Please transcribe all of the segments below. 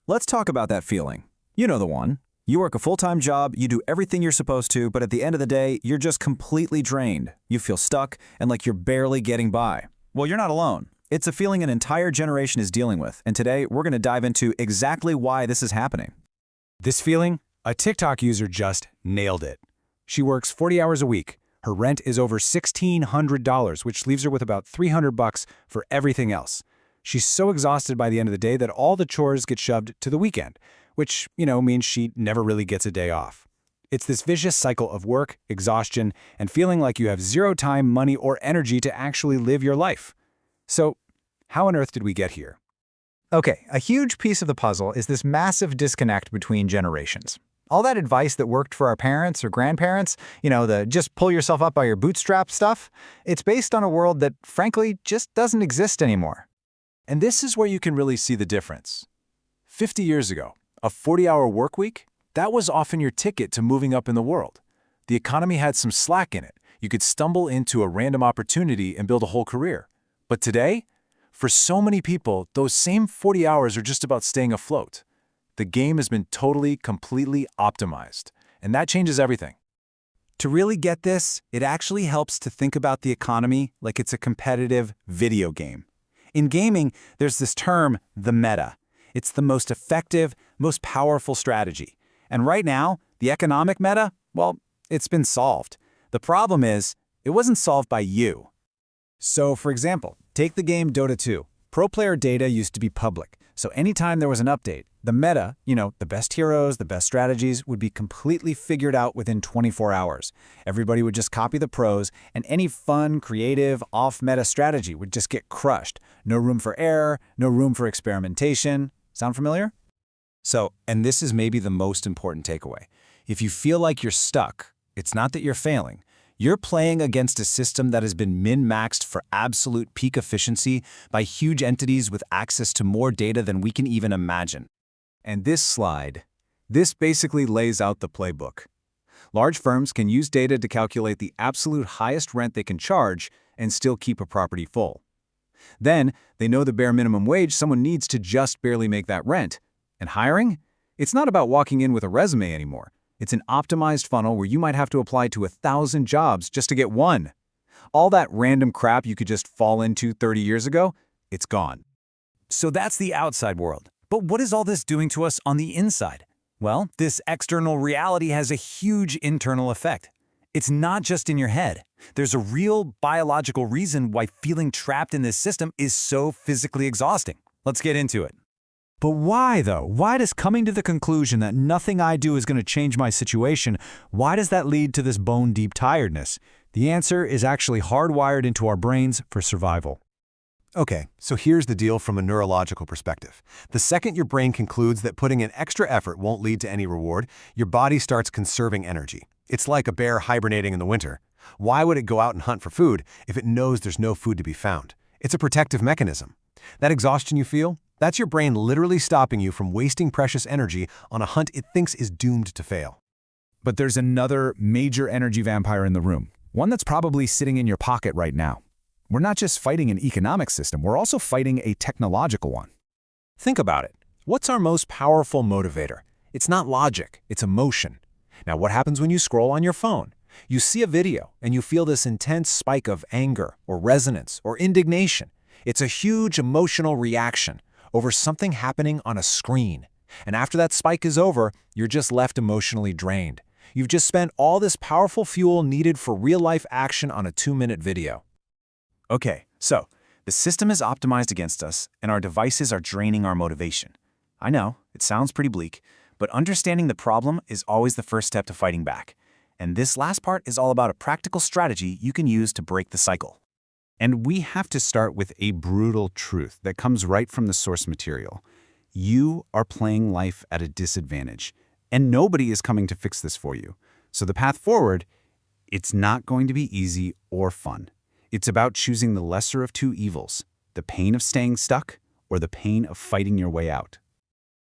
Let's talk about that feeling. You know the one. You work a full-time job, you do everything you're supposed to, but at the end of the day, you're just completely drained. You feel stuck and like you're barely getting by. Well, you're not alone. It's a feeling an entire generation is dealing with, and today we're going to dive into exactly why this is happening. This feeling? A TikTok user just nailed it. She works 40 hours a week. Her rent is over $1,600, which leaves her with about $300 for everything else. She's so exhausted by the end of the day that all the chores get shoved to the weekend, which, means she never really gets a day off. It's this vicious cycle of work, exhaustion, and feeling like you have zero time, money, or energy to actually live your life. So, how on earth did we get here? Okay, a huge piece of the puzzle is this massive disconnect between generations. All that advice that worked for our parents or grandparents, the just pull yourself up by your bootstraps stuff, it's based on a world that, frankly, just doesn't exist anymore. And this is where you can really see the difference. 50 years ago, a 40-hour work week, that was often your ticket to moving up in the world. The economy had some slack in it. You could stumble into a random opportunity and build a whole career. But today, for so many people, those same 40 hours are just about staying afloat. The game has been totally, completely optimized, and that changes everything. To really get this, it actually helps to think about the economy like it's a competitive video game. In gaming, there's this term, the meta. It's the most effective, most powerful strategy. And right now, the economic meta, well, it's been solved. The problem is, it wasn't solved by you. So, for example, take the game Dota 2. Pro player data used to be public, so anytime there was an update, the meta, the best heroes, the best strategies, would be completely figured out within 24 hours. Everybody would just copy the pros, and any fun, creative, off-meta strategy would just get crushed. No room for error, no room for experimentation. Sound familiar? So, and this is maybe the most important takeaway. If you feel like you're stuck, it's not that you're failing. You're playing against a system that has been min-maxed for absolute peak efficiency by huge entities with access to more data than we can even imagine. And this basically lays out the playbook. Large firms can use data to calculate the absolute highest rent they can charge and still keep a property full. Then, they know the bare minimum wage someone needs to just barely make that rent. And hiring? It's not about walking in with a resume anymore. It's an optimized funnel where you might have to apply to 1,000 jobs just to get one. All that random crap you could just fall into 30 years ago, it's gone. So that's the outside world. But what is all this doing to us on the inside? Well, this external reality has a huge internal effect. It's not just in your head. There's a real biological reason why feeling trapped in this system is so physically exhausting. Let's get into it. But why, though? Why does coming to the conclusion that nothing I do is going to change my situation, why does that lead to this bone-deep tiredness? The answer is actually hardwired into our brains for survival. Okay, so here's the deal from a neurological perspective. The second your brain concludes that putting in extra effort won't lead to any reward, your body starts conserving energy. It's like a bear hibernating in the winter. Why would it go out and hunt for food if it knows there's no food to be found? It's a protective mechanism. That exhaustion you feel? That's your brain literally stopping you from wasting precious energy on a hunt it thinks is doomed to fail. But there's another major energy vampire in the room, one that's probably sitting in your pocket right now. We're not just fighting an economic system, we're also fighting a technological one. Think about it. What's our most powerful motivator? It's not logic, it's emotion. Now, what happens when you scroll on your phone? You see a video and you feel this intense spike of anger or resonance or indignation. It's a huge emotional reaction over something happening on a screen. And after that spike is over, you're just left emotionally drained. You've just spent all this powerful fuel needed for real-life action on a 2-minute video. Okay, so the system is optimized against us, and our devices are draining our motivation. I know, it sounds pretty bleak, but understanding the problem is always the first step to fighting back. And this last part is all about a practical strategy you can use to break the cycle. And we have to start with a brutal truth that comes right from the source material. You are playing life at a disadvantage, and nobody is coming to fix this for you. So the path forward, it's not going to be easy or fun. It's about choosing the lesser of two evils, the pain of staying stuck or the pain of fighting your way out.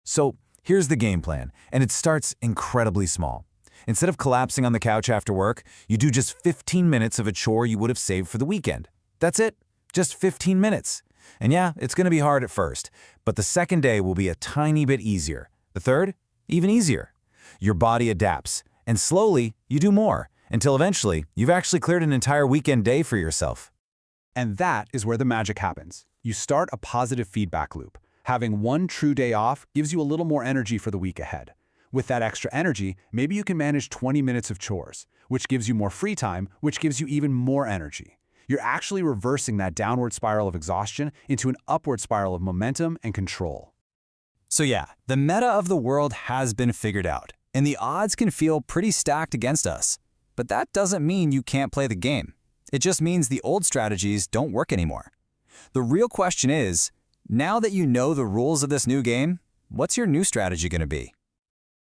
So here's the game plan, and it starts incredibly small. Instead of collapsing on the couch after work, you do just 15 minutes of a chore you would have saved for the weekend. That's it, just 15 minutes. And yeah, it's going to be hard at first, but the second day will be a tiny bit easier. The third, even easier. Your body adapts, and slowly you do more, until eventually you've actually cleared an entire weekend day for yourself. And that is where the magic happens. You start a positive feedback loop. Having one true day off gives you a little more energy for the week ahead. With that extra energy, maybe you can manage 20 minutes of chores, which gives you more free time, which gives you even more energy. You're actually reversing that downward spiral of exhaustion into an upward spiral of momentum and control. So yeah, the meta of the world has been figured out, and the odds can feel pretty stacked against us. But that doesn't mean you can't play the game. It just means the old strategies don't work anymore. The real question is, now that you know the rules of this new game, what's your new strategy going to be?